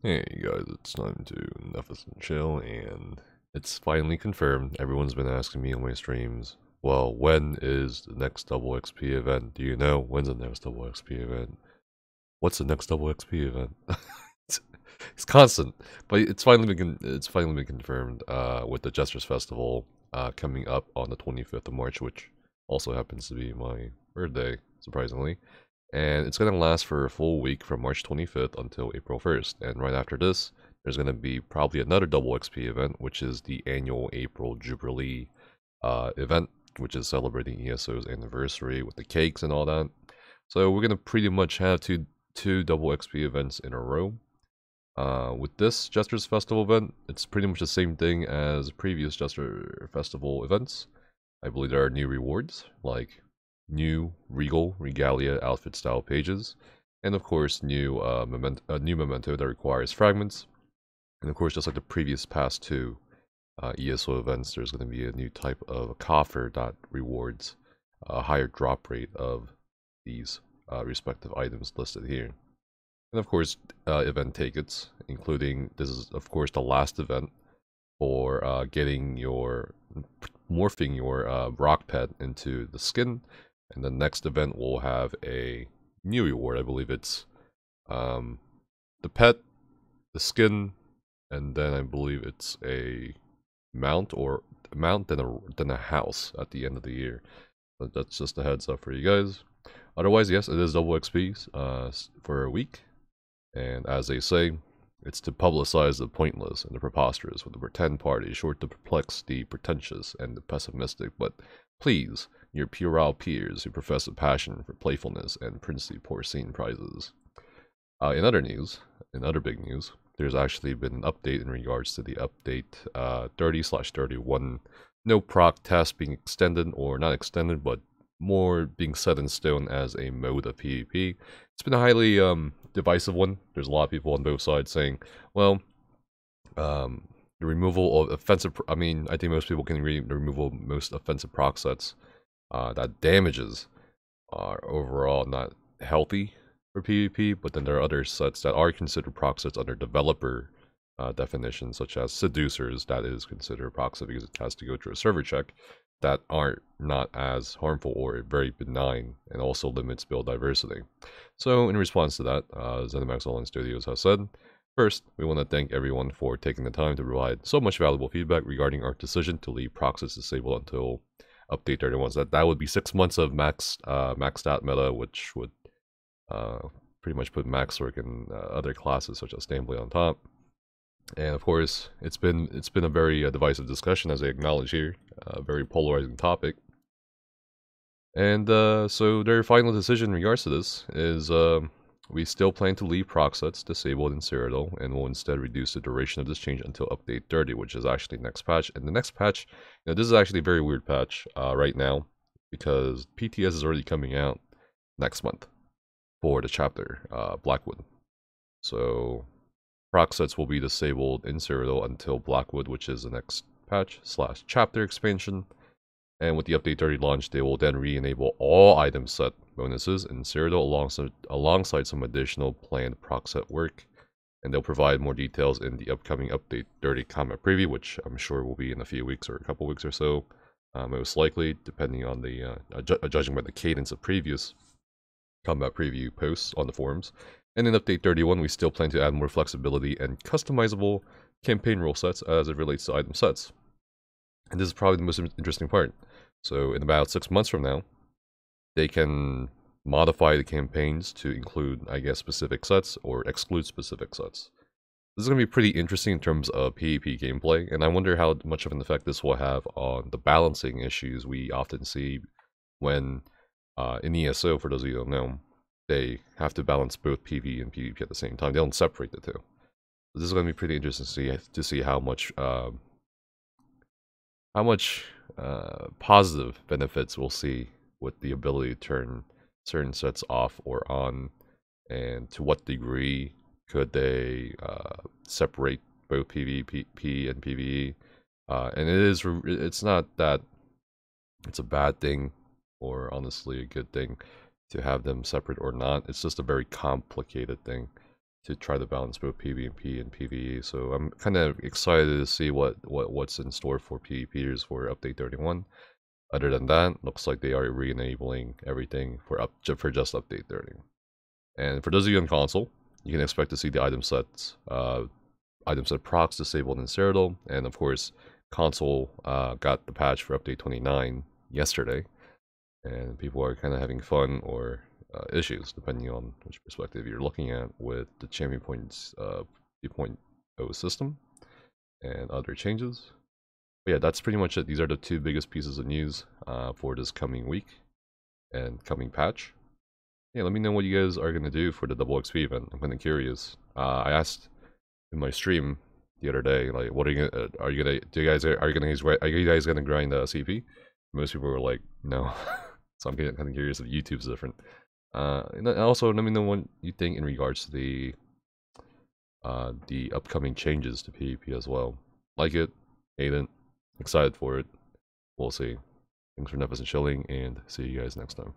Hey guys, it's time to Nefas and chill, and it's finally confirmed. Everyone's been asking me on my streams, well, when is the next double XP event? Do you know when's the next double XP event? What's the next double XP event? it's constant, but it's finally been confirmed. With the Jester's Festival coming up on the 25th of March, which also happens to be my birthday, surprisingly. And it's going to last for a full week from March 25th until April 1st. And right after this, there's going to be probably another double XP event, which is the annual April Jubilee event, which is celebrating ESO's anniversary with the cakes and all that. So we're going to pretty much have two double XP events in a row. With this Jester's Festival event, it's pretty much the same thing as previous Jester Festival events. I believe there are new rewards, like new Regal Regalia outfit style pages, and of course new memento that requires fragments, and of course just like the previous past two ESO events, there's going to be a new type of coffer that rewards a higher drop rate of these respective items listed here. And of course event tickets, including this is of course the last event for getting your morphing your rock pet into the skin. And the next event will have a new reward. I believe it's the pet, the skin, and then I believe it's a mount then a house at the end of the year. But that's just a heads up for you guys. Otherwise, yes, it is double XP for a week. And as they say, it's to publicize the pointless and the preposterous with the pretend party, short to perplex the pretentious and the pessimistic, but please your puerile peers who profess a passion for playfulness and princely porcine prizes. In other big news, there's actually been an update in regards to the update 30/31. No proc test being extended, or not extended, but more being set in stone as a mode of PvP. It's been a highly divisive one. There's a lot of people on both sides saying, well, the removal of offensive, I think most people can agree the removal of most offensive proc sets that damages are overall not healthy for PvP, but then there are other sets that are considered proc sets under developer definitions, such as seducers, that is considered proc set because it has to go through a server check, that are not as harmful or very benign, and also limits build diversity. So in response to that, ZeniMax Online Studios has said, first, we want to thank everyone for taking the time to provide so much valuable feedback regarding our decision to leave proc sets disabled until update 31. So that would be 6 months of max stat meta, which would pretty much put max work in other classes such as Stamblade on top. And of course, it's been a very divisive discussion, as I acknowledge here, a very polarizing topic. And so their final decision in regards to this is we still plan to leave proc sets disabled in Cyrodiil, and will instead reduce the duration of this change until update 30, which is actually next patch. And the next patch, this is actually a very weird patch right now, because PTS is already coming out next month for the chapter, Blackwood. So proc sets will be disabled in Cyrodiil until Blackwood, which is the next patch / chapter expansion. And with the update 30 launch, they will then re-enable all item set bonuses in Cyrodiil alongside some additional planned proc set work. And they'll provide more details in the upcoming update 30 combat preview, which I'm sure will be in a few weeks or a couple weeks or so, most likely, depending on the judging by the cadence of previous combat preview posts on the forums. And in update 31, we still plan to add more flexibility and customizable campaign rule sets as it relates to item sets. And this is probably the most interesting part. So in about 6 months from now, they can modify the campaigns to include, I guess, specific sets or exclude specific sets. This is going to be pretty interesting in terms of PvP gameplay, and I wonder how much of an effect this will have on the balancing issues we often see when, in ESO, for those of you who don't know, they have to balance both PvE and PvP at the same time. They don't separate the two. This is going to be pretty interesting to see how much positive benefits we'll see with the ability to turn certain sets off or on, and to what degree could they separate both PvP and PvE. And it's not that it's a bad thing or honestly a good thing to have them separate or not. It's just a very complicated thing to try to balance both PvP and PvE. So I'm kind of excited to see what's in store for PvPers for update 31. Other than that, looks like they are re-enabling everything for just update 30. And for those of you on console, you can expect to see the item set procs disabled in Cyrodiil, and of course, console got the patch for update 29 yesterday, and people are kind of having fun or issues depending on which perspective you're looking at with the champion points 2.0 system and other changes. But yeah, that's pretty much it. These are the two biggest pieces of news for this coming week and coming patch. Yeah, let me know what you guys are gonna do for the double XP event. I'm kind of curious. I asked in my stream the other day, like, what are you guys gonna grind CP? Most people were like, no. So I'm kind of curious if YouTube's different. And also, let me know what you think in regards to the upcoming changes to PvP as well. Like it, hate it, excited for it. We'll see. Thanks for Nefas and chilling, and see you guys next time.